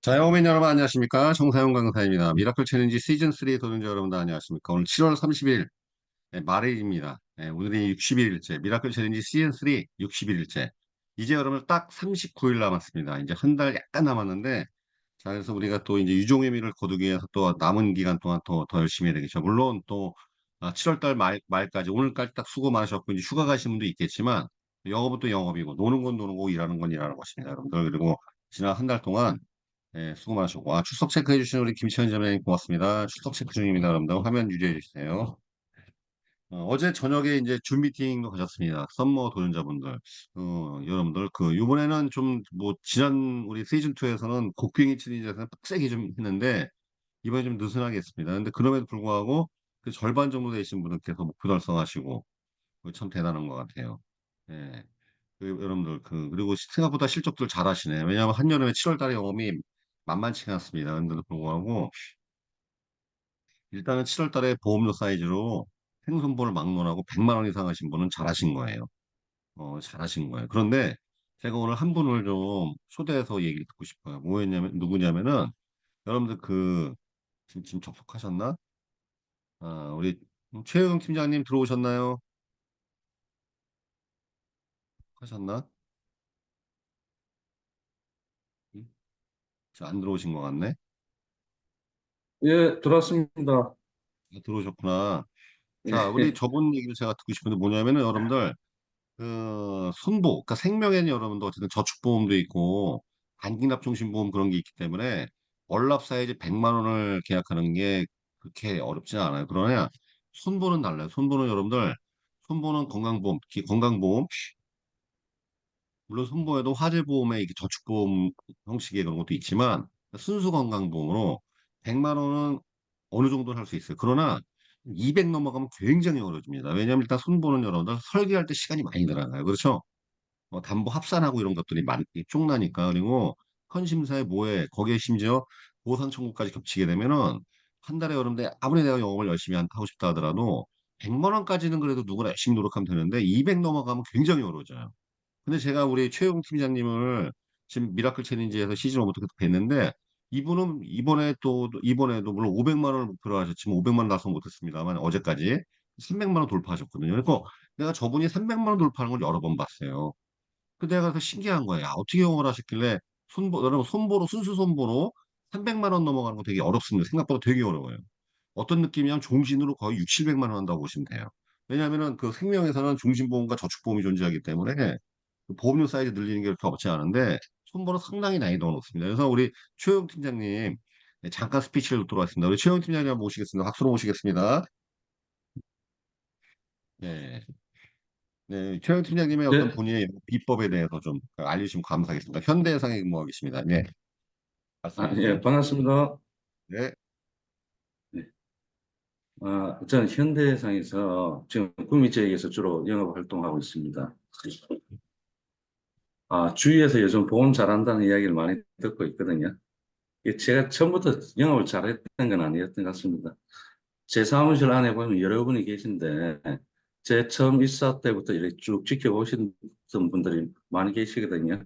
자, 영업인 여러분 안녕하십니까? 정사용 강사입니다. 미라클 챌린지 시즌3 도전자 여러분들 안녕하십니까? 오늘 7월 30일 말일입니다. 오늘이 61일째 미라클 챌린지 시즌3 61일째. 이제 여러분 딱 39일 남았습니다. 이제 한 달 약간 남았는데, 자, 그래서 우리가 또 이제 유종의 미를 거두기 위해서 또 남은 기간 동안 더 열심히 해야 되겠죠. 물론 또 7월 달 말까지 오늘까지 딱 수고 많으셨고 이제 휴가 가신 분도 있겠지만, 영업은 또 영업이고 노는 건 노는 거고 일하는 건 일하는 것입니다, 여러분들. 그리고 지난 한 달 동안 수고 많으셨고, 출석 체크해 주신 우리 김치현 점장님 고맙습니다. 출석 체크 중입니다. 여러분들 화면 유지해 주세요. 어제 저녁에 이제 줌 미팅도 가졌습니다. 썸머 도전자분들. 여러분들, 이번에는 좀, 뭐, 지난 우리 시즌2에서는 곡괭이 챌린지에서는 빡세게 좀 했는데, 이번에 좀 느슨하게 했습니다. 근데 그럼에도 불구하고, 그 절반 정도 되신 분들께서 목표 달성하시고, 그거 참 대단한 것 같아요. 예. 여러분들, 그리고 생각보다 실적들 잘 하시네. 왜냐하면 한여름에 7월 달에 영업이 만만치가 않습니다. 근데도 불구하고, 일단은 7월 달에 보험료 사이즈로 생선보를 막론하고 100만 원 이상 하신 분은 잘하신 거예요. 잘하신 거예요. 그런데 제가 오늘 한 분을 좀 초대해서 얘기 듣고 싶어요. 누구냐면은, 여러분들 지금 접속하셨나? 우리 최영 팀장님 들어오셨나요? 하셨나? 응? 안 들어오신 것 같네? 예, 들어왔습니다. 들어오셨구나. 자, 우리 예, 저분 얘기를 제가 듣고 싶은데 뭐냐면은 여러분들, 손보, 그러니까 생명에는 여러분도 어쨌든 저축보험도 있고, 단기납종신보험 그런 게 있기 때문에, 월납 사이즈 100만 원을 계약하는 게 그렇게 어렵지 않아요. 그러나, 손보는 달라요. 손보는 건강보험, 특히 건강보험, 물론 손보에도 화재보험에 이렇게 저축보험 형식의 그런 것도 있지만, 순수 건강보험으로 100만 원은 어느 정도는 할 수 있어요. 그러나, 200 넘어가면 굉장히 어려집니다. 왜냐하면 일단 손보는 여러분들 설계할 때 시간이 많이 들어가요. 그렇죠? 담보 합산하고 이런 것들이 많이 쪽나니까. 그리고 헌심사에 뭐해 거기에 심지어 보상 청구까지 겹치게 되면은 한 달에 여러분들 아무리 내가 영업을 열심히 하고 싶다 하더라도 100만 원까지는 그래도 누구나 열심히 노력하면 되는데 200 넘어가면 굉장히 어려워져요. 근데 제가 우리 최용 팀장님을 지금 미라클 챌린지에서 시즌 1부터 뵀는데 이분은 이번에도 물론 500만 원을 목표로 하셨지만 500만 원 달성 못했습니다만 어제까지 300만 원 돌파하셨거든요. 그래서 내가 저분이 300만 원 돌파하는 걸 여러 번 봤어요. 내가 그 신기한 거예요. 어떻게 영어를 하셨길래 여러분 손보로 순수 손보로 300만 원 넘어가는 거 되게 어렵습니다. 생각보다 되게 어려워요. 어떤 느낌이냐면 종신으로 거의 6, 700만 원 한다고 보시면 돼요. 왜냐하면은 그 생명에서는 종신보험과 저축보험이 존재하기 때문에 그 보험료 사이즈 늘리는 게 그렇게 없지 않은데 손보는 상당히 난이도가 높습니다. 그래서 우리 최영 팀장님 잠깐 스피치를 듣도록 하겠습니다. 우리 최영 팀장님 한번 모시겠습니다. 박수로 모시겠습니다. 네. 네, 최영 팀장님의 어떤 예, 본인의 비법에 대해서 좀 알려주시면 감사하겠습니다. 현대해상에 근무하고 계십니다. 네, 말씀해 주세요. 예, 반갑습니다. 네, 네. 저는 현대해상에서 지금 구미 지역에서 주로 영업 활동하고 있습니다. 주위에서 요즘 보험 잘한다는 이야기를 많이 듣고 있거든요. 제가 처음부터 영업을 잘했던 건 아니었던 것 같습니다. 제 사무실 안에 보면 여러분이 계신데, 제 처음 입사 때부터 이렇게 쭉 지켜보신 분들이 많이 계시거든요.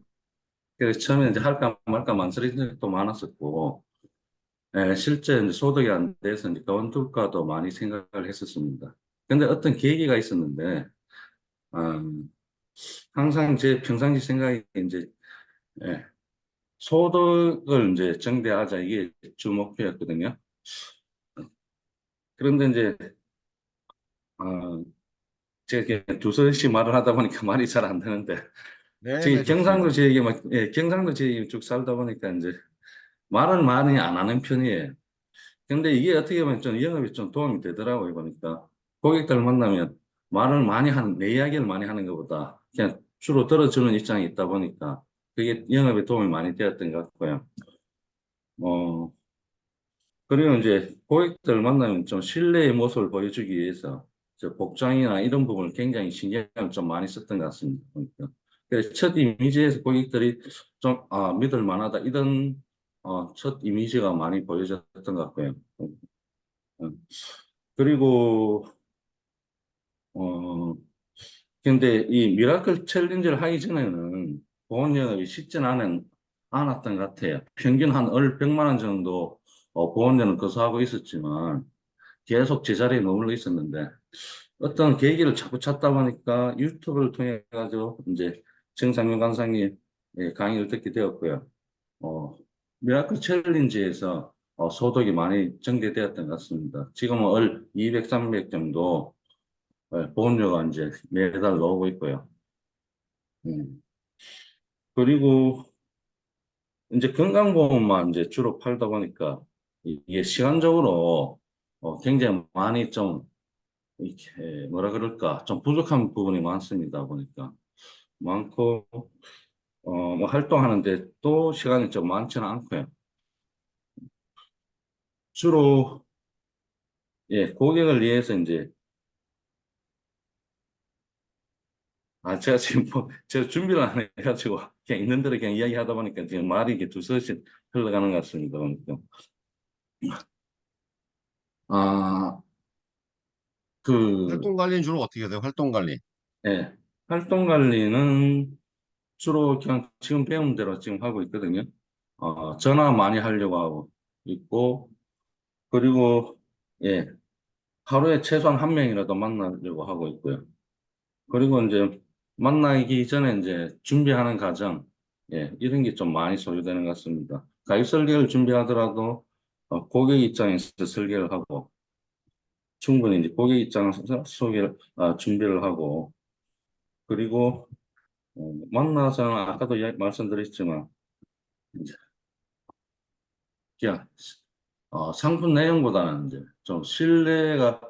그래서 처음에 이제 할까 말까 망설이는 적도 많았었고, 실제 이제 소득이 안 돼서 이제 그만둘까도 많이 생각을 했었습니다. 근데 어떤 계기가 있었는데, 음, 항상 제 평상시 생각이 이제, 예, 소득을 이제 증대하자 이게 주 목표였거든요. 그런데 이제, 어, 제가 두서씩 말을 하다 보니까 말이 잘 안 되는데, 네, 저기 네, 좋습니다. 경상도 지역에 경상도 지역에 쭉 살다 보니까 이제 말을 많이 안 하는 편이에요. 근데 이게 어떻게 보면 좀 영업에 좀 도움이 되더라고요, 보니까. 고객들 만나면 말을 많이 내 이야기를 많이 하는 것보다 그냥 주로 들어주는 입장이 있다 보니까 그게 영업에 도움이 많이 되었던 것 같고요. 어, 그리고 이제 고객들 만나면 좀 신뢰의 모습을 보여주기 위해서 저 복장이나 이런 부분을 굉장히 신경을 좀 많이 썼던 것 같습니다. 보니까. 그래서 첫 이미지에서 고객들이 좀, 믿을 만하다 이런 첫 이미지가 많이 보여졌던 것 같고요. 어, 그리고 어 근데 이 미라클 챌린지를 하기 전에는 보험 영업이 쉽진 않은 않았던 것 같아요. 평균 한 월 100만 원 정도 보험료는 거수하고 있었지만 계속 제자리에 머물러 있었는데 어떤 계기를 자꾸 찾다 보니까 유튜브를 통해 가지고 이제 정상근 강사님 강의를 듣게 되었고요. 어, 미라클 챌린지에서 소득이 많이 증대되었던 것 같습니다. 지금은 월 200, 300 정도 보험료가 이제 매달 나오고 있고요. 음. 그리고 이제 건강보험만 이제 주로 팔다 보니까 이게 시간적으로 굉장히 많이 좀 이렇게 뭐라 그럴까 좀 부족한 부분이 많습니다 보니까 많고 뭐 활동하는데 또 시간이 좀 많지는 않고요. 주로 예 고객을 위해서 이제 제가 지금 뭐 제가 준비를 안 해가지고 그냥 있는 대로 그냥 이야기하다 보니까 지금 말이 이게 두서씩 흘러가는 것 같습니다 보니까 아그 활동 관리는 주로 어떻게 돼요? 활동 관리. 예, 활동 관리는 주로 그냥 지금 배운 대로 지금 하고 있거든요. 전화 많이 하려고 하고 있고, 그리고, 예, 하루에 최소한 한 명이라도 만나려고 하고 있고요. 그리고 이제 만나기 전에 이제 준비하는 과정, 예, 이런 게 좀 많이 소요되는 것 같습니다. 가입 설계를 준비하더라도 고객 입장에서 설계를 하고, 충분히 이제 고객 입장에서 준비를 하고, 그리고 만나서는 아까도 말씀드렸지만, 이제 그냥 상품 내용보다는 이제 좀 신뢰가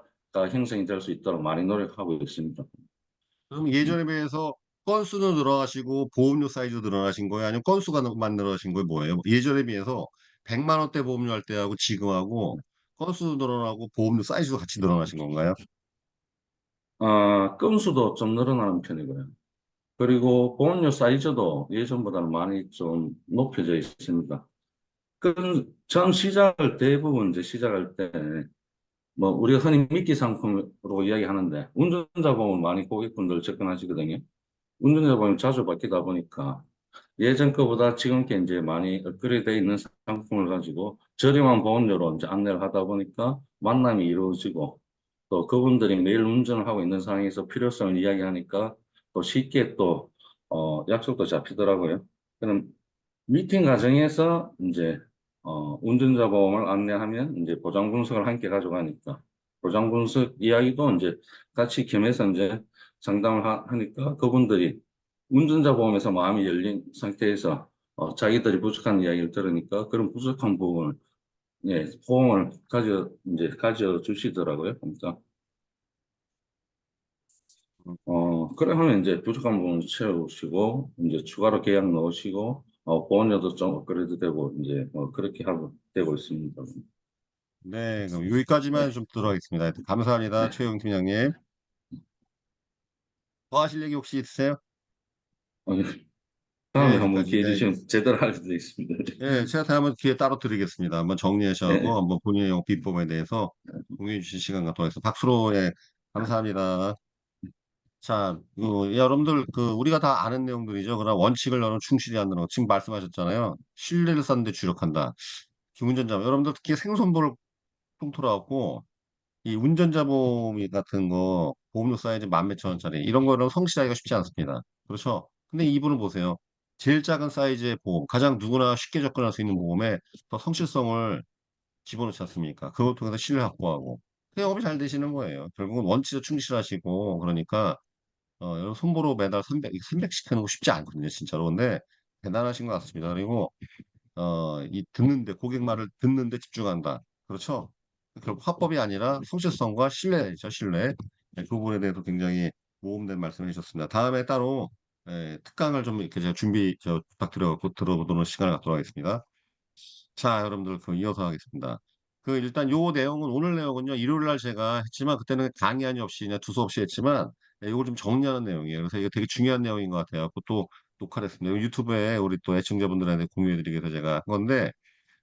형성이 될 수 있도록 많이 노력하고 있습니다. 그럼 예전에 비해서 건수는 늘어나시고 보험료 사이즈도 늘어나신 거예요? 아니면 건수가 늘어나신 거예요? 뭐예요? 예전에 비해서 100만 원대 보험료 할 때하고 지금하고 건수도 늘어나고 보험료 사이즈도 같이 늘어나신 건가요? 건수도 좀 늘어나는 편이고요. 그리고 보험료 사이즈도 예전보다는 많이 좀 높여져 있습니다. 전 시작을 대부분 이제 시작할 때 뭐 우리가 흔히 미끼 상품으로 이야기하는데 운전자 보험을 많이 고객분들 접근하시거든요. 운전자 보험이 자주 바뀌다 보니까 예전 거보다 지금 게 이제 많이 업그레이드 돼 있는 상품을 가지고 저렴한 보험료로 이제 안내를 하다 보니까 만남이 이루어지고 또 그분들이 매일 운전을 하고 있는 상황에서 필요성을 이야기하니까 또 쉽게 또 약속도 잡히더라고요. 그럼 미팅 과정에서 이제 운전자 보험을 안내하면 이제 보장 분석을 함께 가져가니까 보장 분석 이야기도 이제 같이 겸해서 이제 상담을 하니까 그분들이 운전자 보험에서 마음이 열린 상태에서 자기들이 부족한 이야기를 들으니까 그런 부족한 부분을 예, 보험을 가져 주시더라고요. 그러니까 그래 하면 이제 부족한 부분 채우시고 이제 추가로 계약 넣으시고 보험료도 좀 업그레이드 되고 이제 그렇게 하고 되고 있습니다. 네, 그럼 여기까지만 네, 좀 들어가겠습니다. 하여튼 감사합니다. 네. 최영 팀장님. 더 하실 얘기 혹시 있으세요? 어, 예, 다음에 한번 여기까지. 기회 예, 주시면 제대로 할 수도 있습니다. 예, 제가 다음에 한번 기회 따로 드리겠습니다. 한번 정리하셔고 네, 한번 본인의 영업 비법에 대해서 공유해 주신 시간 갖도록 하겠습니다. 박수로, 예, 감사합니다. 자, 여러분들, 우리가 다 아는 내용들이죠. 그러나 원칙을 너는 충실히 한다는 거. 지금 말씀하셨잖아요. 신뢰를 쌓는 데 주력한다. 기운전자, 여러분들 특히 생손보를 통틀어 갖고, 이 운전자 보험 같은 거, 보험료 사이즈 만 몇천 원짜리, 이런 거는 성실하기가 쉽지 않습니다. 그렇죠? 근데 이분은 보세요. 제일 작은 사이즈의 보험, 가장 누구나 쉽게 접근할 수 있는 보험에 더 성실성을 집어넣지 않습니까? 그걸 통해서 신뢰 확보하고. 그 영업이 잘 되시는 거예요. 결국은 원칙에 충실하시고, 그러니까, 여러분 손보로 매달 300씩 해놓고 쉽지 않거든요, 진짜로. 근데 대단하신 것 같습니다. 그리고, 고객 말을 듣는데 집중한다. 그렇죠? 결국 화법이 아니라 성실성과 신뢰죠, 신뢰. 네, 그 부분에 대해서 굉장히 모험된 말씀을 해주셨습니다. 다음에 따로, 특강을 좀 이렇게 제가 부탁드려갖고 들어보도록 시간을 갖도록 하겠습니다. 자, 여러분들, 이어서 하겠습니다. 일단 요 내용은, 오늘 내용은요, 일요일 날 제가 했지만, 그때는 강의 없이 그냥 두서 없이 했지만, 이걸 좀 정리하는 내용이에요. 그래서 이게 되게 중요한 내용인 것 같아요. 또 녹화를 했습니다. 유튜브에 우리 또 애청자분들한테 공유해드리기 위해서 제가 한 건데,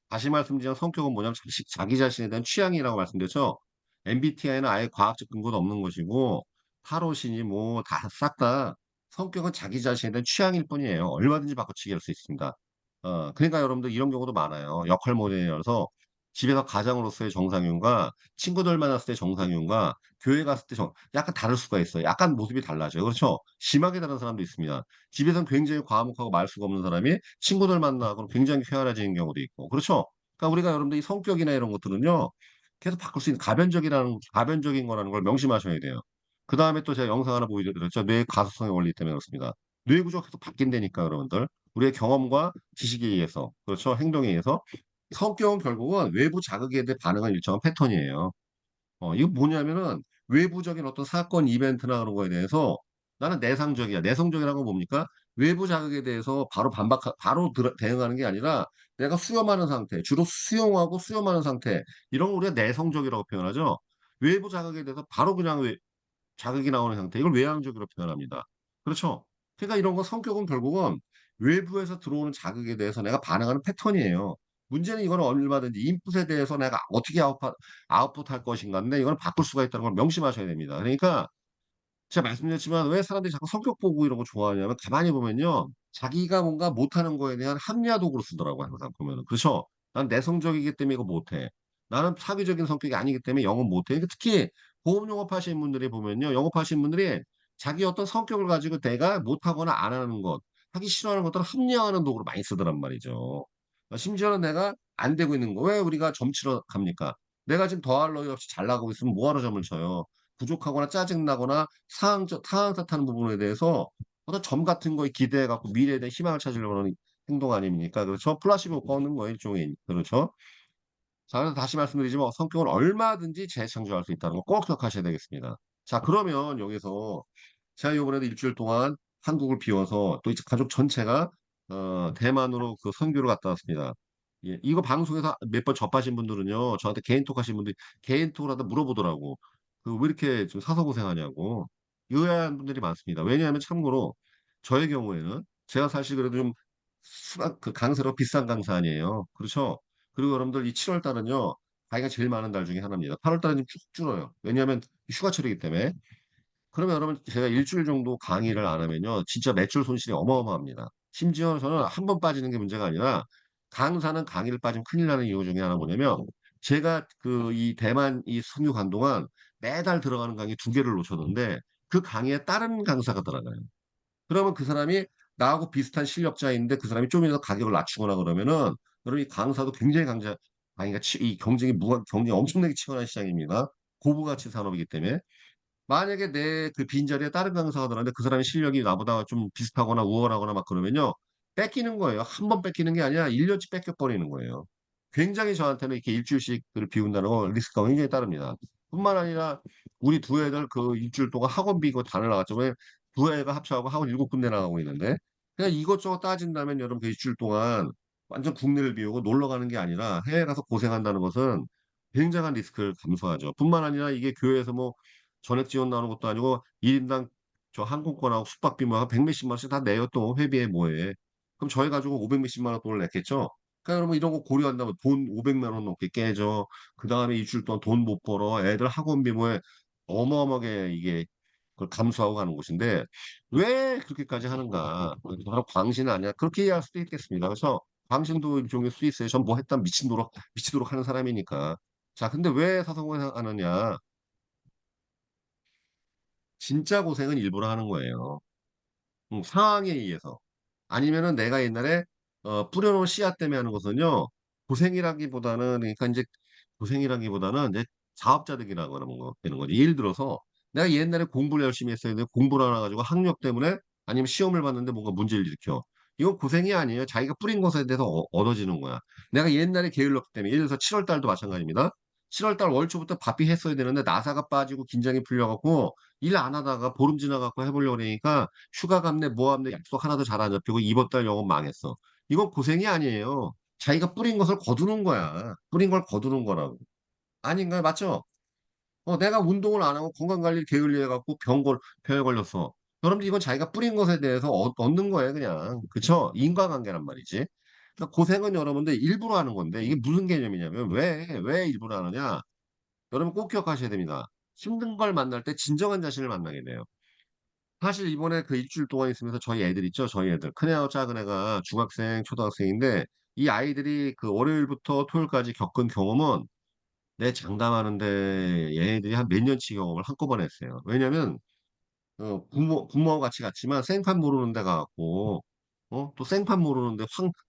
다시 말씀드리면 성격은 뭐냐면 자기 자신에 대한 취향이라고 말씀드렸죠. MBTI는 아예 과학적 근거도 없는 것이고, 타로시니 다 싹 다 성격은 자기 자신에 대한 취향일 뿐이에요. 얼마든지 바꿔치기 할 수 있습니다. 그러니까 여러분들 이런 경우도 많아요. 역할 모델이라서 집에서 가장으로서의 정상윤과 친구들 만났을 때 정상윤과 교회 갔을 때 약간 다를 수가 있어요. 약간 모습이 달라져요. 그렇죠? 심하게 다른 사람도 있습니다. 집에서는 굉장히 과묵하고 말 수가 없는 사람이 친구들 만나고 굉장히 쾌활해지는 경우도 있고. 그렇죠? 그러니까 우리가 여러분들 이 성격이나 이런 것들은요. 계속 바꿀 수 있는 가변적인 거라는 걸 명심하셔야 돼요. 그다음에 또 제가 영상 하나 보여드렸죠. 뇌의 가소성의 원리 때문에 그렇습니다. 뇌 구조가 계속 바뀐다니까 여러분들. 우리의 경험과 지식에 의해서 그렇죠. 행동에 의해서 성격은 결국은 외부 자극에 대해 반응한 일정한 패턴이에요. 이거 뭐냐면은 외부적인 어떤 사건, 이벤트나 그런 거에 대해서 나는 내상적이야. 내성적이라는 건 뭡니까? 외부 자극에 대해서 바로 대응하는 게 아니라 내가 수용하는 상태, 주로 수용하고 수용하는 상태, 이런 걸 우리가 내성적이라고 표현하죠. 외부 자극에 대해서 바로 그냥 자극이 나오는 상태. 이걸 외향적으로 표현합니다. 그렇죠? 그러니까 이런 거 성격은 결국은 외부에서 들어오는 자극에 대해서 내가 반응하는 패턴이에요. 문제는 이거는 얼마든지 인풋에 대해서 내가 어떻게 아웃풋할 것인가인데 이거는 바꿀 수가 있다는 걸 명심하셔야 됩니다. 그러니까 제가 말씀드렸지만 왜 사람들이 자꾸 성격 보고 이런 거 좋아하냐면 가만히 보면요. 자기가 뭔가 못하는 거에 대한 합리화 도구로 쓰더라고요. 항상 보면은. 그렇죠? 난 내성적이기 때문에 이거 못해. 나는 사교적인 성격이 아니기 때문에 영업 못해. 그러니까 특히 보험 영업하시는 분들이 보면요. 영업하시는 분들이 자기 어떤 성격을 가지고 내가 못하거나 안 하는 것, 하기 싫어하는 것들을 합리화하는 도구로 많이 쓰더란 말이죠. 심지어는 내가 안 되고 있는 거. 왜 우리가 점치러 갑니까? 내가 지금 더할 나위 없이 잘 나가고 있으면 뭐하러 점을 쳐요? 부족하거나 짜증나거나 타항 탓하는 부분에 대해서 어떤 점 같은 거에 기대해 갖고 미래에 대한 희망을 찾으려고 하는 행동 아닙니까? 그렇죠? 플라시보 효과 얻는 거예요, 일종의. 그렇죠? 자, 그래서 다시 말씀드리지만 성격은 얼마든지 재창조할 수 있다는 거 꼭 기억하셔야 되겠습니다. 자, 그러면 여기서 제가 이번에도 일주일 동안 한국을 비워서 또 이제 가족 전체가 대만으로 그 선교를 갔다 왔습니다. 예, 이거 방송에서 몇 번 접하신 분들은요, 저한테 개인톡 하신 분들이 개인톡을 하다 물어보더라고. 그 왜 이렇게 좀 사서 고생하냐고. 의아한 분들이 많습니다. 왜냐하면 참고로 저의 경우에는 제가 사실 그래도 좀 그 강세로 비싼 강사 아니에요. 그렇죠? 그리고 여러분들 이 7월 달은요, 가기가 제일 많은 달 중에 하나입니다. 8월 달은 좀 쭉 줄어요. 왜냐하면 휴가철이기 때문에. 그러면 여러분 제가 일주일 정도 강의를 안 하면요. 진짜 매출 손실이 어마어마합니다. 심지어 저는 한 번 빠지는 게 문제가 아니라 강사는 강의를 빠지면 큰일 나는 이유 중에 하나 뭐냐면 제가 그 이 대만 이 선교 간 동안 매달 들어가는 강의 두 개를 놓쳤는데 그 강의에 다른 강사가 들어가요. 그러면 그 사람이 나하고 비슷한 실력자인데 그 사람이 좀이라도 가격을 낮추거나 그러면은 여러분 이 강사도 굉장히 강의가 이 경쟁이 엄청나게 치열한 시장입니다. 고부가치 산업이기 때문에. 만약에 내 그 빈자리에 다른 강사가 들어왔는데 그 사람의 실력이 나보다 좀 비슷하거나 우월하거나 막 그러면요. 뺏기는 거예요. 한 번 뺏기는 게 아니라 1 년치 뺏겨 버리는 거예요. 굉장히 저한테는 이렇게 일주일씩을 비운다는 건 리스크가 굉장히 따릅니다. 뿐만 아니라 우리 두 애들 그 일주일 동안 학원비 이거 다 날라갔죠. 두 애가 합쳐갖고 학원 7군데 나가고 있는데 그냥 이것저것 따진다면 여러분 그 일주일 동안 완전 국내를 비우고 놀러 가는 게 아니라 해외 가서 고생한다는 것은 굉장한 리스크를 감수하죠. 뿐만 아니라 이게 교회에서 뭐 전액 지원 나오는 것도 아니고 1인당 저 항공권하고 숙박비 뭐 한 100 몇십만 원씩 다 내요 또 회비에 뭐에. 그럼 저희 가지고 500 몇십만 원 돈을 냈겠죠? 그러니까 여러분 이런 거 고려한다면 돈 500만 원 넘게 깨져. 그다음에 일주일 동안 돈 못 벌어. 애들 학원비 뭐에 어마어마하게 이게 그걸 감수하고 가는 곳인데 왜 그렇게까지 하는가? 바로 광신 아니야? 그렇게 이해할 수도 있겠습니다. 그래서 광신도 일종의 수 있어요. 전 뭐 했다 미치도록 하는 사람이니까. 자, 근데 왜 사성을 하느냐? 진짜 고생은 일부러 하는 거예요. 상황에 의해서. 아니면은 내가 옛날에 뿌려놓은 씨앗 때문에 하는 것은요. 고생이라기보다는 그러니까 인제 고생이라기보다는 이제 자업자득이라고 하는 거 되는 거죠. 예를 들어서 내가 옛날에 공부를 열심히 했어야 되는데 공부를 안 해 가지고 학력 때문에 아니면 시험을 봤는데 뭔가 문제를 일으켜. 이건 고생이 아니에요. 자기가 뿌린 것에 대해서 얻어지는 거야. 내가 옛날에 게을렀기 때문에 예를 들어서 7월 달도 마찬가지입니다. 7월 달 월초부터 바삐 했어야 되는데 나사가 빠지고 긴장이 풀려 갖고 일 안 하다가 보름 지나 갖고 해 보려고 그러니까 휴가 갔네 뭐 왔네 약속 하나도 잘 안 잡히고 이번 달 영업 망했어. 이건 고생이 아니에요. 자기가 뿌린 것을 거두는 거야. 뿌린 걸 거두는 거라고. 아닌가요? 맞죠? 내가 운동을 안 하고 건강 관리를 게을리 해 갖고 병에 걸렸어. 여러분들 이건 자기가 뿌린 것에 대해서 얻는 거예요, 그냥. 그쵸? 인과관계란 말이지. 그러니까 고생은 여러분들 일부러 하는 건데 이게 무슨 개념이냐면 왜 일부러 하느냐? 여러분 꼭 기억하셔야 됩니다. 힘든 걸 만날 때 진정한 자신을 만나게 돼요. 사실 이번에 그 일주일 동안 있으면서 저희 애들 있죠. 저희 애들. 큰애하고 작은애가 중학생, 초등학생인데 이 아이들이 그 월요일부터 토요일까지 겪은 경험은 내 장담하는데 얘네들이 한 몇 년치 경험을 한꺼번에 했어요. 왜냐면 부모하고 같이 갔지만 생판 모르는 데 가 갖고 또 생판 모르는데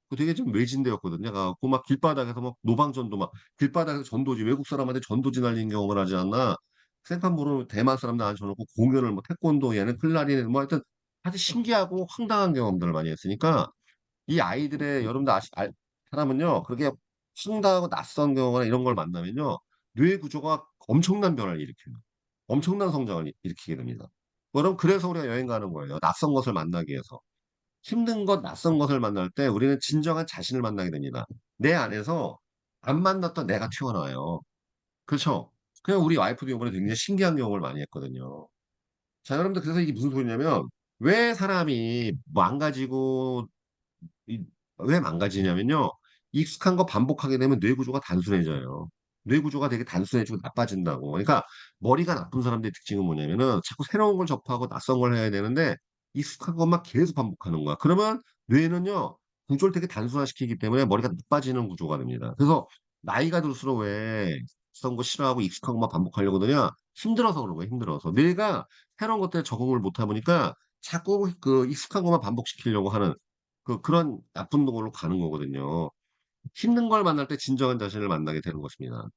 그 되게 좀 외진 데였거든요. 가 갖고 막 길바닥에서 막 노방전도 막 길바닥에서 전도지 외국 사람한테 전도지 날리는 경험을 하지 않나. 생판 모르는 대만 사람들 앉혀 놓고 공연을 뭐 태권도 얘는 클라리넷 뭐 하여튼 아주 신기하고 황당한 경험들을 많이 했으니까 이 아이들의 여러분들 사람은요. 그렇게 황당하고 낯선 경우나 이런 걸 만나면요. 뇌 구조가 엄청난 변화를 일으켜요. 엄청난 성장을 일으키게 됩니다. 여러분 그래서 우리가 여행 가는 거예요. 낯선 것을 만나기 위해서. 힘든 것, 낯선 것을 만날 때 우리는 진정한 자신을 만나게 됩니다. 내 안에서 안 만났던 내가 튀어나와요. 그렇죠? 그냥 우리 와이프도 이번에 굉장히 신기한 경험을 많이 했거든요. 자, 여러분들 그래서 이게 무슨 소리냐면 왜 사람이 망가지고 이 왜 망가지냐면요. 익숙한 거 반복하게 되면 뇌 구조가 단순해져요. 뇌 구조가 되게 단순해지고 나빠진다고. 그러니까 머리가 나쁜 사람들의 특징은 뭐냐면은 자꾸 새로운 걸 접하고 낯선 걸 해야 되는데 익숙한 것만 계속 반복하는 거야. 그러면 뇌는요. 구조를 되게 단순화시키기 때문에 머리가 나빠지는 구조가 됩니다. 그래서 나이가 들수록 왜 낯선 거 싫어하고 익숙한 것만 반복하려고 그러냐? 힘들어서 그런 거예요, 힘들어서. 뇌가 새로운 것들에 적응을 못하 보니까 자꾸 그 익숙한 것만 반복시키려고 하는 그런 나쁜 동굴로 가는 거거든요. 힘든 걸 만날 때 진정한 자신을 만나게 되는 것입니다.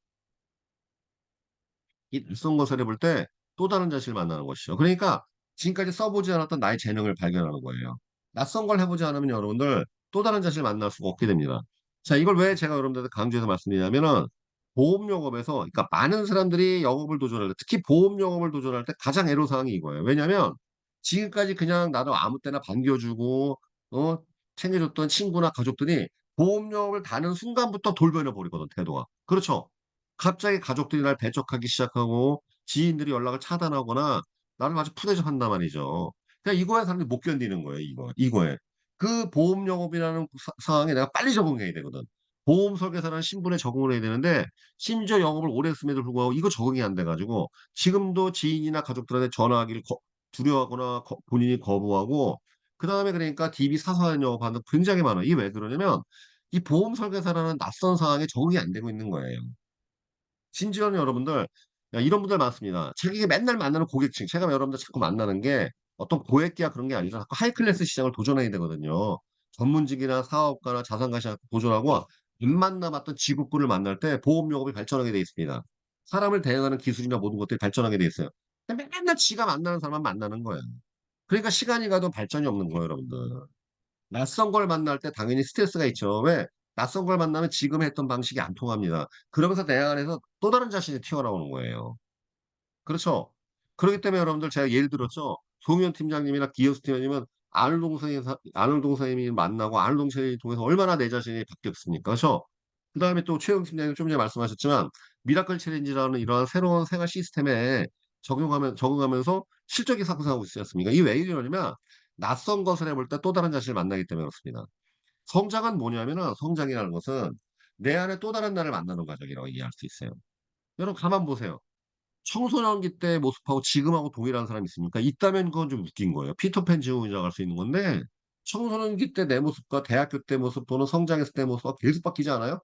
이 낯선 것을 해볼 때 또 다른 자신을 만나는 것이죠. 그러니까 지금까지 써 보지 않았던 나의 재능을 발견하는 거예요. 낯선 걸 해 보지 않으면 여러분들 또 다른 자신을 만날 수가 없게 됩니다. 자, 이걸 왜 제가 여러분들한테 강조해서 말씀드리냐면은 보험 영업에서 그러니까 많은 사람들이 영업을 도전할 때 특히 보험 영업을 도전할 때 가장 애로사항이 이거예요. 왜냐하면 지금까지 그냥 나를 아무 때나 반겨주고 어 챙겨줬던 친구나 가족들이 보험 영업을 다는 순간부터 돌변해 버리거든 태도가. 그렇죠? 갑자기 가족들이 날 배척하기 시작하고 지인들이 연락을 차단하거나 나를 아주 푸대접한단 말이죠. 그러니까 이거에 사람들이 못 견디는 거예요, 이거에. 그 보험 영업이라는 상황에 내가 빨리 적응해야 되거든. 보험 설계사라는 신분에 적응을 해야 되는데 심지어 영업을 오래 했음에도 불구하고 이거 적응이 안 돼 가지고 지금도 지인이나 가족들한테 전화하기를 두려워하거나 본인이 거부하고 그다음에 그러니까 DB 사소한 영업하는 굉장히 많아요. 이게 왜 그러냐면 이 보험 설계사라는 낯선 상황에 적응이 안 되고 있는 거예요. 심지어는 여러분들 이런 분들 많습니다. 자기가 맨날 만나는 고객층 제가 여러분들 자꾸 만나는 게 어떤 고액기야 그런 게 아니라 자꾸 하이 클래스 시장을 도전해야 되거든요. 전문직이나 사업가나 자산가에 도전하고 웬만 남았던 지국군을 만날 때 보험 영업이 발전하게 돼 있습니다. 사람을 대응하는 기술이나 모든 것들이 발전하게 돼 있어요. 근데 맨날 지가 만나는 사람만 만나는 거예요. 그러니까 시간이 가도 발전이 없는 거예요, 여러분들. 낯선 걸 만날 때 당연히 스트레스가 있죠. 왜? 낯선 걸 만나면 지금 했던 방식이 안 통합니다. 그러면서 내 안에서 또 다른 자신이 튀어나오는 거예요. 그렇죠? 그렇기 때문에 여러분들 제가 예를 들었죠. 송희연 팀장님이나 기업수 팀장님은 아놀드 선생님이 만나고 아놀드 선생님을 통해서 얼마나 내 자신이 바뀌었습니까? 그렇죠? 그다음에 또 최영 팀장님 좀 전에 말씀하셨지만 미라클 챌린지라는 이러한 새로운 생활 시스템에 적응하면서 실적이 상승하고 있지 않습니까? 이게 왜 이러냐면 낯선 것을 해볼 때 또 다른 자신을 만나기 때문에 그렇습니다. 성장은 뭐냐면은 성장이라는 것은 내 안에 또 다른 나를 만나는 과정이라고 이해할 수 있어요. 여러분 가만 보세요. 청소년기 때 모습하고 지금하고 동일한 사람이 있습니까? 있다면 그건 좀 웃긴 거예요. 피터팬 증후군이라고 할 수 있는 건데 청소년기 때 내 모습과 대학교 때 모습 또는 성장했을 때 모습과 계속 바뀌지 않아요?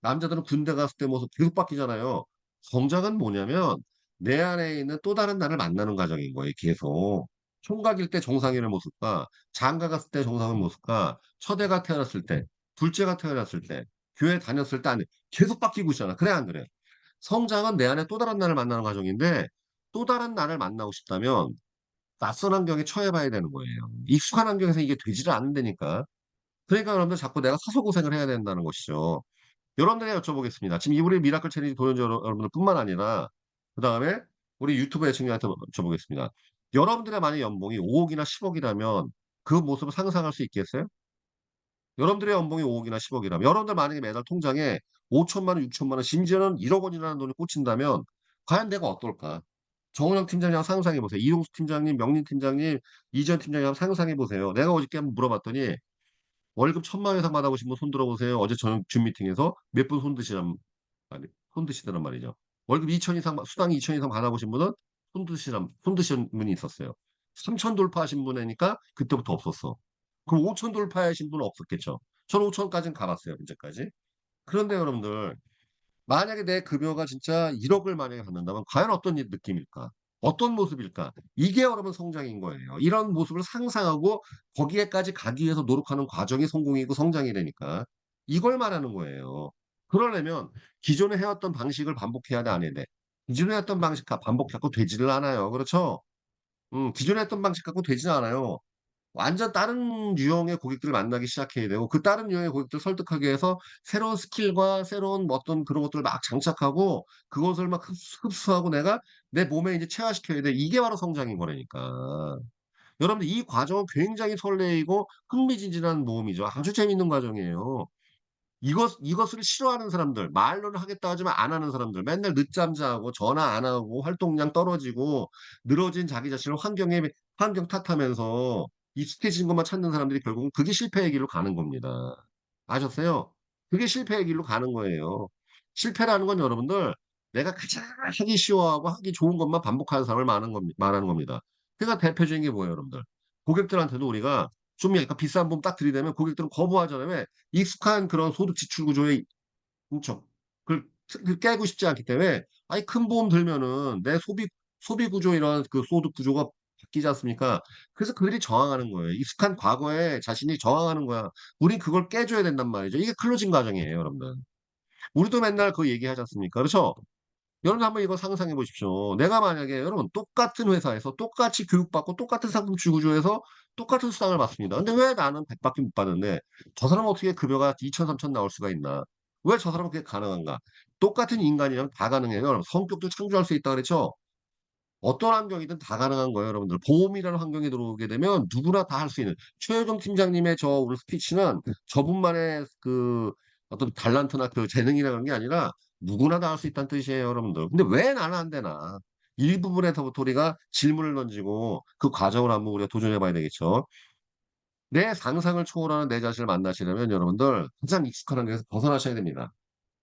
남자들은 군대 갔을 때 모습 계속 바뀌잖아요. 성장은 뭐냐면 내 안에 있는 또 다른 나를 만나는 과정인 거예요, 계속. 총각일 때 정상인의 모습과 장가 갔을 때 정상의 모습과 첫애가 태어났을 때, 둘째가 태어났을 때, 교회 다녔을 때 아니 계속 바뀌고 있잖아. 그래 안 그래? 성장은 내 안에 또 다른 나를 만나는 과정인데 또 다른 나를 만나고 싶다면 낯선 환경에 처해 봐야 되는 거예요. 익숙한 환경에서 이게 되지를 않는다니까. 그러니까 여러분들 자꾸 내가 사서 고생을 해야 된다는 것이죠. 여러분들에게 여쭤보겠습니다. 지금 이 우리 미라클 챌린지 도전자 여러분들뿐만 아니라 그다음에 우리 유튜브 애청자한테 여쭤보겠습니다. 여러분들의 만약 연봉이 5억이나 10억이라면 그 모습을 상상할 수 있겠어요? 여러분들의 연봉이 5억이나 10억이라면 여러분들 만약에 매달 통장에 5천만 원, 6천만 원 심지어는 1억 원이라는 돈이 꽂힌다면 과연 내가 어떨까? 정은영 팀장님 한번 상상해 보세요. 이동수 팀장님, 명린 팀장님, 이지연 팀장님 한번 상상해 보세요. 내가 어저께 한번 물어봤더니 월급 1,000만 원 이상 받아보신 분 손 들어 보세요. 어제 저녁 줌 미팅에서 몇 분 손 드시더란 말이죠. 월급 2천 이상 수당 2천 이상 받아보신 분은 손 드시는 분이 있었어요. 3천 돌파하신 분이니까 그때부터 없었어. 그럼 5천 돌파하신 분은 없었겠죠. 저는 5천까지는 가봤어요, 현재까지. 그런데 여러분들, 만약에 내 급여가 진짜 1억을 만약에 받는다면 과연 어떤 느낌일까? 어떤 모습일까? 이게 여러분 성장인 거예요. 이런 모습을 상상하고 거기에까지 가기 위해서 노력하는 과정이 성공이고 성장이 되니까 이걸 말하는 거예요. 그러려면 기존에 해왔던 방식을 반복해야 돼, 안 해야 돼? 기존에 했던 방식 반복하고 되지를 않아요. 그렇죠? 기존에 했던 방식 갖고 되지는 않아요. 완전 다른 유형의 고객들을 만나기 시작해야 되고 그 다른 유형의 고객들을 설득하기 위해서 새로운 스킬과 새로운 뭐 어떤 그런 것들을 막 장착하고 그것을 막 흡수하고 내가 내 몸에 이제 체화시켜야 돼. 이게 바로 성장인 거라니까. 여러분들 이 과정은 굉장히 설레이고 흥미진진한 모험이죠. 아주 재밌는 과정이에요. 이것을 싫어하는 사람들, 말로는 하겠다 하지만 안 하는 사람들, 맨날 늦잠 자고 전화 안 하고 활동량 떨어지고 늘어진 자기 자신을 환경 탓하면서 익숙해진 것만 찾는 사람들이 결국은 그게 실패의 길로 가는 겁니다. 아셨어요? 그게 실패의 길로 가는 거예요. 실패라는 건 여러분들 내가 가장 하기 쉬워하고 하기 좋은 것만 반복하는 사람을 말하는 겁니다. 그러니까 대표적인 게 뭐예요, 여러분들? 고객들한테도 우리가 좀 약간 비싼 봄 딱 들이대면 고객들은 거부하잖아요. 왜? 익숙한 그런 소득 지출 구조의 그쵸. 그걸 깨고 싶지 않기 때문에 아니 큰 보험 들면은 내 소비 구조 이런 그 소득 구조가 바뀌지 않습니까? 그래서 그들이 저항하는 거예요. 익숙한 과거에 자신이 저항하는 거야. 우린 그걸 깨줘야 된단 말이죠. 이게 클로징 과정이에요, 여러분들. 우리도 맨날 그 얘기하지 않습니까? 그렇죠? 여러분 한번 이거 상상해 보십시오. 내가 만약에 여러분 똑같은 회사에서 똑같이 교육받고 똑같은 상품 구조에서 똑같은 수당을 받습니다. 근데 왜 나는 100 밖에 못 받는데 저 사람은 어떻게 급여가 2천, 3천 나올 수가 있나? 왜 저 사람은 그게 가능한가? 똑같은 인간이라면 다 가능해요. 여러분 성격도 창조할 수 있다 그랬죠? 어떤 환경이든 다 가능한 거예요, 여러분들. 보험이라는 환경에 들어오게 되면 누구나 다 할 수 있는 최효정 팀장님의 저 오늘 스피치는 저분만의 그 어떤 달란트나 그 재능이나 그런 게 아니라 누구나 다 할 수 있다는 뜻이에요, 여러분들. 근데 왜 나는 안 되나? 일부분에서부터 우리가 질문을 던지고 그 과정을 한번 우리가 도전해 봐야 되겠죠. 내 상상을 초월하는 내 자신을 만나시려면 여러분들 가장 익숙한 환경에서 벗어나셔야 됩니다.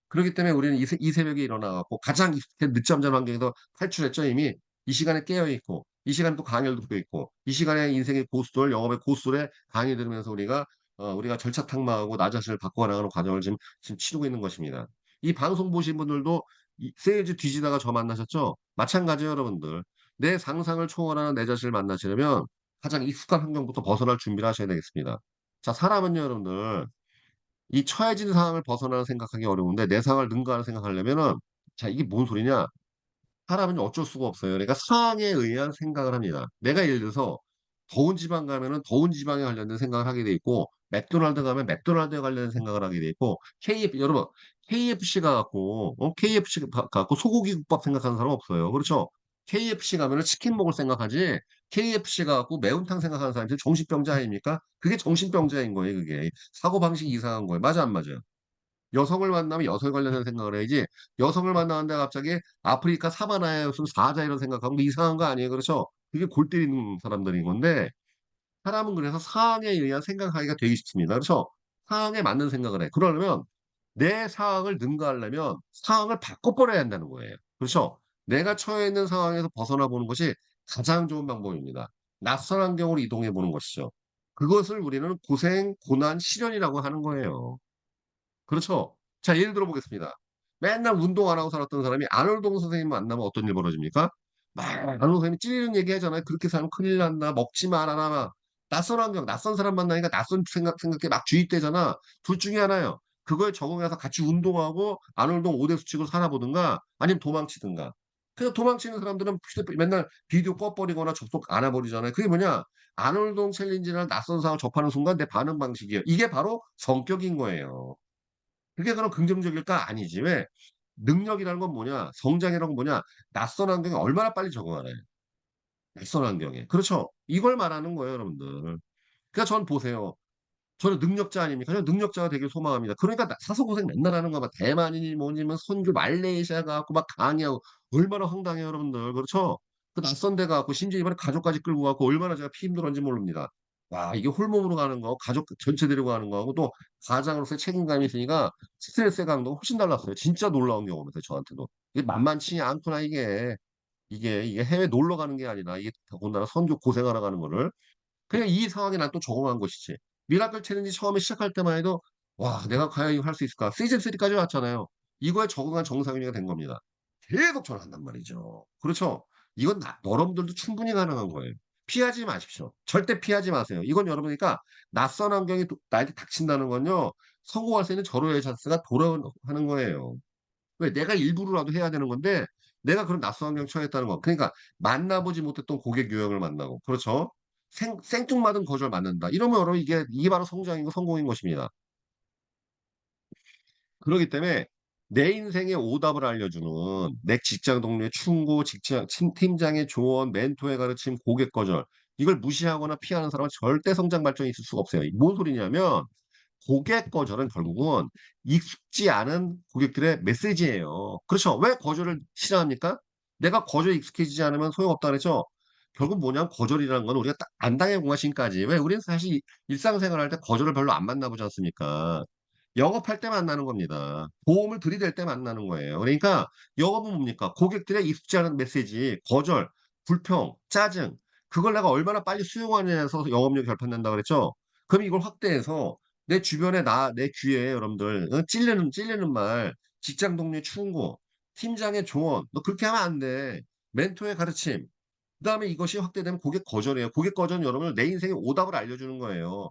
그렇기 때문에 우리는 이 새벽에 일어나 갖고 가장 익숙한 늦잠 자는 환경에서 탈출했죠 이미. 이 시간에 깨어 있고 이 시간에 또 강의를 듣고 있고 이 시간에 인생의 고수들 영업의 고수들의 강의 들으면서 우리가 절차탕망하고 나 자신을 바꿔 나가는 과정을 지금 치르고 있는 것입니다. 이 방송 보신 분들도 이 세일즈 뒤지다가 저 만나셨죠? 마찬가지예요 여러분들. 내 상상을 초월하는 내 자신을 만나시려면 가장 익숙한 환경부터 벗어날 준비를 하셔야 되겠습니다. 자 사람은요 여러분들 이 처해진 상황을 벗어나는 생각하기 어려운데 내 상황을 능가하는 생각하려면은 자 이게 뭔 소리냐? 사람은 어쩔 수가 없어요. 그러니까 상황에 의한 생각을 합니다. 내가 예를 들어서 더운 지방 가면은 더운 지방에 관련된 생각을 하게 돼 있고 맥도날드 가면 맥도날드에 관련된 생각을 하게 돼 있고 여러분 KFC 가 갖고 KFC 가 갖고 소고기 국밥 생각하는 사람 없어요. 그렇죠? KFC 가면은 치킨 먹을 생각하지 KFC 가 갖고 매운탕 생각하는 사람들 정신병자 아닙니까? 그게 정신병자인 거예요, 그게. 사고방식이 이상한 거예요. 맞아 안 맞아요? 여성을 만나면 여성 관련된 생각을 해야지 여성을 만나는데 갑자기 아프리카 사바나에 무슨 사자 이런 생각하면 이상한 거 아니에요. 그렇죠? 그게 골 때리는 사람들인 건데 사람은 그래서 상황에 의한 생각하기가 되게 쉽습니다. 그렇죠? 상황에 맞는 생각을 해. 그러려면 내 상황을 능가하려면 상황을 바꿔버려야 한다는 거예요. 그렇죠? 내가 처해 있는 상황에서 벗어나 보는 것이 가장 좋은 방법입니다. 낯선 환경으로 이동해 보는 것이죠. 그것을 우리는 고생, 고난, 시련이라고 하는 거예요. 그렇죠. 자 예를 들어 보겠습니다. 맨날 운동 안 하고 살았던 사람이 아놀드 선생님 만나면 어떤 일 벌어집니까? 막 아놀드 선생님이 찌르는 얘기 하잖아요. "그렇게 살면 큰일 난다. 먹지 말아라." 막. 낯선 환경, 낯선 사람 만나니까 낯선 생각에 막 주입되잖아. 둘 중에 하나예요. 그거에 적응해서 같이 운동하고 아놀드 5대 수칙으로 살아보든가 아니면 도망치든가. 그래서 도망치는 사람들은 휴대폰 맨날 비디오 꺼 버리거나 접속 안 해 버리잖아요. 그게 뭐냐? 아놀드 챌린지라는 낯선 상황을 접하는 순간 내 반응 방식이에요. 이게 바로 성격인 거예요. 그게 그럼 긍정적일까? 아니지. 왜? 능력이라는 건 뭐냐? 성장이라는 건 뭐냐? 낯선 환경에 얼마나 빨리 적응하나요? 낯선 환경에. 그렇죠? 이걸 말하는 거예요, 여러분들. 그러니까 전 보세요. 저는 능력자 아닙니까? 저는 능력자가 되길 소망합니다. 그러니까 사서고생 맨날 하는 거야. 막 대만이니 뭐니 뭐 선교 말레이시아 가 갖고 막 강의하고 얼마나 황당해요, 여러분들. 그렇죠? 그 낯선 데 가 갖고 심지어 이번에 가족까지 끌고 가고 얼마나 제가 피 힘들었는지 모릅니다. 와 이게 홀몸으로 가는 거 가족 전체 데리고 가는 거하고 또 가장으로서의 책임감이 있으니까 스트레스의 강도가 훨씬 달랐어요. 진짜 놀라운 경험이었어요, 저한테도. 이게 만만치 않구나 이게. 이게 해외 놀러 가는 게 아니라 이게 더군다나 선교 고생하러 가는 거를 그냥 이 상황에 난 또 적응한 것이지. 미라클 챌린지 처음에 시작할 때만 해도 '와 내가 과연 이거 할 수 있을까?' 시즌 3까지 왔잖아요. 이거에 적응한 정상인이가 된 겁니다. 계속 전화한단 말이죠. 그렇죠? 이건 여러분들도 충분히 가능한 거예요. 피하지 마십시오. 절대 피하지 마세요. 이건 여러분 그러니까 낯선 환경이 나에게 닥친다는 건요. 성공할 수 있는 절호의 찬스가 돌아오는 거예요. 왜? 내가 일부러라도 해야 되는 건데 내가 그런 낯선 환경에 처했다는 거. 그러니까 만나보지 못했던 고객 유형을 만나고 그렇죠? 생뚱맞은 거절 맞는다. 이러면 여러분 이게 바로 성장이고 성공인 것입니다. 그러기 때문에 내 인생의 오답을 알려주는 내 직장 동료의 충고, 팀장의 조언, 멘토의 가르침, 고객 거절 이걸 무시하거나 피하는 사람은 절대 성장 발전이 있을 수가 없어요. 뭔 소리냐면 고객 거절은 결국은 익숙지 않은 고객들의 메시지예요. 그렇죠. 왜 거절을 싫어합니까? 내가 거절에 익숙해지지 않으면 소용없다 그랬죠. 결국 뭐냐면 거절이라는 건 우리가 딱 안 당해본 것인까지. 왜 우리는 사실 일상생활할 때 거절을 별로 안 만나보지 않습니까? 영업할 때 만나는 겁니다. 보험을 들이댈 때 만나는 거예요. 그러니까 영업은 뭡니까? 고객들의 익숙지 않은 메시지, 거절, 불평, 짜증 그걸 내가 얼마나 빨리 수용하느냐에서 영업력이 결판난다 그랬죠. 그럼 이걸 확대해서 내 주변에 내 귀에 여러분들 찔리는 말, 직장 동료의 충고, 팀장의 조언 "너 그렇게 하면 안 돼." 멘토의 가르침 그다음에 이것이 확대되면 고객 거절이에요. 고객 거절은 여러분을 내 인생의 오답을 알려주는 거예요.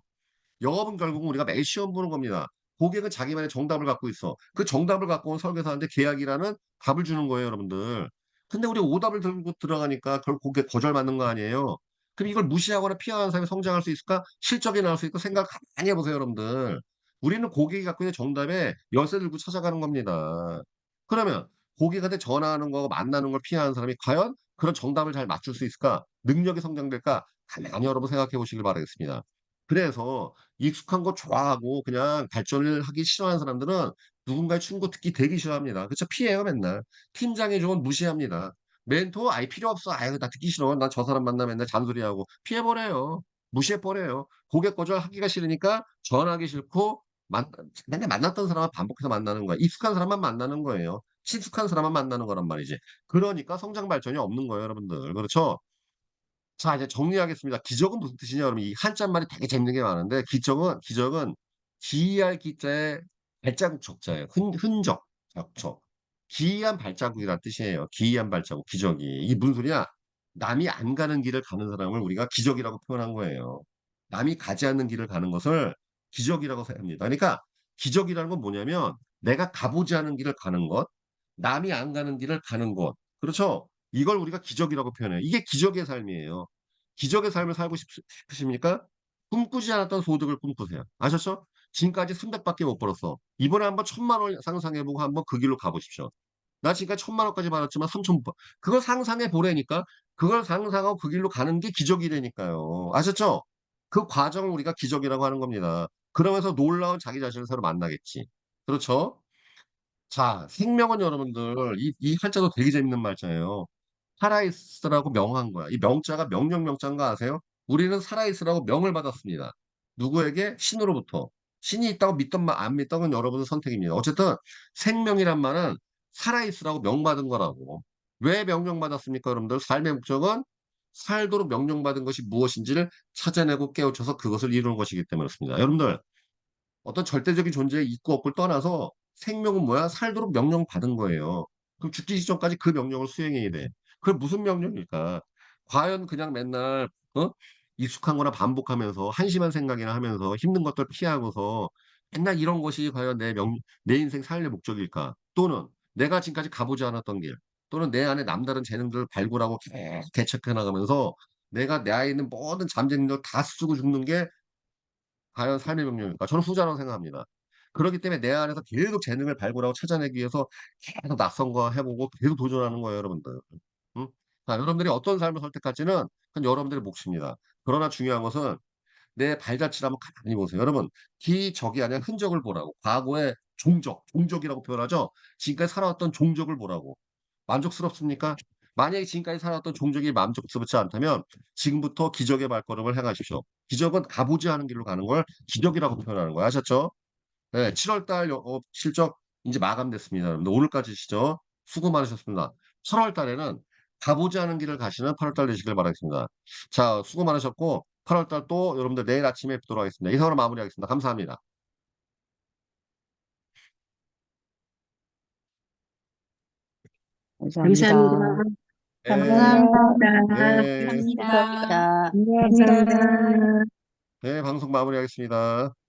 영업은 결국은 우리가 매일 시험 보는 겁니다. 고객은 자기만의 정답을 갖고 있어. 그 정답을 갖고 온 설계사한테 계약이라는 답을 주는 거예요, 여러분들. 근데 우리 오답을 들고 들어가니까 결국 고객 거절받는 거 아니에요. 그럼 이걸 무시하거나 피하는 사람이 성장할 수 있을까? 실적이 나올 수 있고 생각 가만히 해 보세요, 여러분들. 우리는 고객이 갖고 있는 정답에 열쇠 들고 찾아가는 겁니다. 그러면 고객한테 전화하는 거하고 만나는 걸 피하는 사람이 과연 그런 정답을 잘 맞출 수 있을까? 능력이 성장될까? 가만히 여러분 생각해 보시길 바라겠습니다. 그래서 익숙한 거 좋아하고 그냥 발전을 하기 싫어하는 사람들은 누군가의 충고 듣기 되게 싫어합니다. 그쵸? 피해요 맨날. 팀장의 조언 무시합니다. 멘토 "아이 필요 없어. 아유 나 듣기 싫어. 난 저 사람 만나면 맨날 잔소리하고." 피해 버려요. 무시해 버려요. 고객 거절하기가 싫으니까 전화하기 싫고 맨날 만났던 사람만 반복해서 만나는 거야. 익숙한 사람만 만나는 거예요. 친숙한 사람만 만나는 거란 말이지. 그러니까 성장 발전이 없는 거예요 여러분들. 그렇죠? 자 이제 정리하겠습니다. 기적은 무슨 뜻이냐 그러면 이 한자말이 되게 재밌는 게 많은데 기적은 기이할 기자에 발자국 적자예요. 흔적, 적적. 기이한 발자국이란 뜻이에요. 기이한 발자국, 기적이. 이게 무슨 소리냐? 남이 안 가는 길을 가는 사람을 우리가 기적이라고 표현한 거예요. 남이 가지 않는 길을 가는 것을 기적이라고 합니다. 그러니까 기적이라는 건 뭐냐면 내가 가보지 않은 길을 가는 것, 남이 안 가는 길을 가는 것. 그렇죠? 이걸 우리가 기적이라고 표현해요. 이게 기적의 삶이에요. 기적의 삶을 살고 싶으십니까? 꿈꾸지 않았던 소득을 꿈꾸세요. 아셨죠? 지금까지 300 밖에 못 벌었어. 이번에 한번 1,000만 원 상상해 보고 한번 그 길로 가 보십시오. 나 지금까지 1,000만 원까지 받았지만 3,000 못 벌 그걸 상상해 보라니까. 그걸 상상하고 그 길로 가는 게 기적이라니까요. 아셨죠? 그 과정을 우리가 기적이라고 하는 겁니다. 그러면서 놀라운 자기 자신을 새로 만나겠지. 그렇죠? 자 생명은 여러분들 이 한자도 되게 재밌는 말자예요. 살아 있으라고 명한 거야. 이 명자가 명령 명자인 거 아세요? 우리는 살아 있으라고 명을 받았습니다. 누구에게? 신으로부터. 신이 있다고 믿든 안 믿든 건 여러분의 선택입니다. 어쨌든 생명이란 말은 살아 있으라고 명받은 거라고. 왜 명령받았습니까 여러분들? 삶의 목적은 살도록 명령받은 것이 무엇인지를 찾아내고 깨우쳐서 그것을 이루는 것이기 때문에 그렇습니다. 여러분들 어떤 절대적인 존재의 있고 없고를 떠나서 생명은 뭐야? 살도록 명령받은 거예요. 그럼 죽기 직전까지 그 명령을 수행해야 돼. 그게 무슨 명령일까? 과연 그냥 맨날 익숙한 거나 반복하면서 한심한 생각이나 하면서 힘든 것들 피하고서 맨날 이런 것이 과연 내 인생 삶의 목적일까? 또는 내가 지금까지 가보지 않았던 길 또는 내 안에 남다른 재능들을 발굴하고 계속 개척해 나가면서 내가 내 안에 있는 모든 잠재 능력을 다 쓰고 죽는 게 과연 삶의 명령일까? 저는 후자라고 생각합니다. 그렇기 때문에 내 안에서 계속 재능을 발굴하고 찾아내기 위해서 계속 낯선 거 해 보고 계속 도전하는 거예요 여러분들. 음? 자 여러분들이 어떤 삶을 선택할지는 그건 여러분들의 몫입니다. 그러나 중요한 것은 내 발자취를 한번 가만히 보세요. 여러분 기적이 아니라 흔적을 보라고. 과거의 종적이라고 표현하죠. 지금까지 살아왔던 종적을 보라고. 만족스럽습니까? 만약에 지금까지 살아왔던 종족이 만족스럽지 않다면 지금부터 기적의 발걸음을 행하십시오. 기적은 가보지 않은 길로 가는 걸 기적이라고 표현하는 거예요. 아셨죠? 네. 7월 달 영업 실적 인제 마감됐습니다. 여러분들 오늘까지시죠. 수고 많으셨습니다. 8월 달에는 가보지 않은 길을 가시는 8월달 되시길 바라겠습니다. 자, 수고 많으셨고 8월달 또 여러분들 내일 아침에 뵙도록 하겠습니다. 이상으로 마무리하겠습니다. 감사합니다. 감사합니다. 감사합니다. 네, 감사합니다. 네, 감사합니다. 감사합니다. 네, 방송 마무리하겠습니다.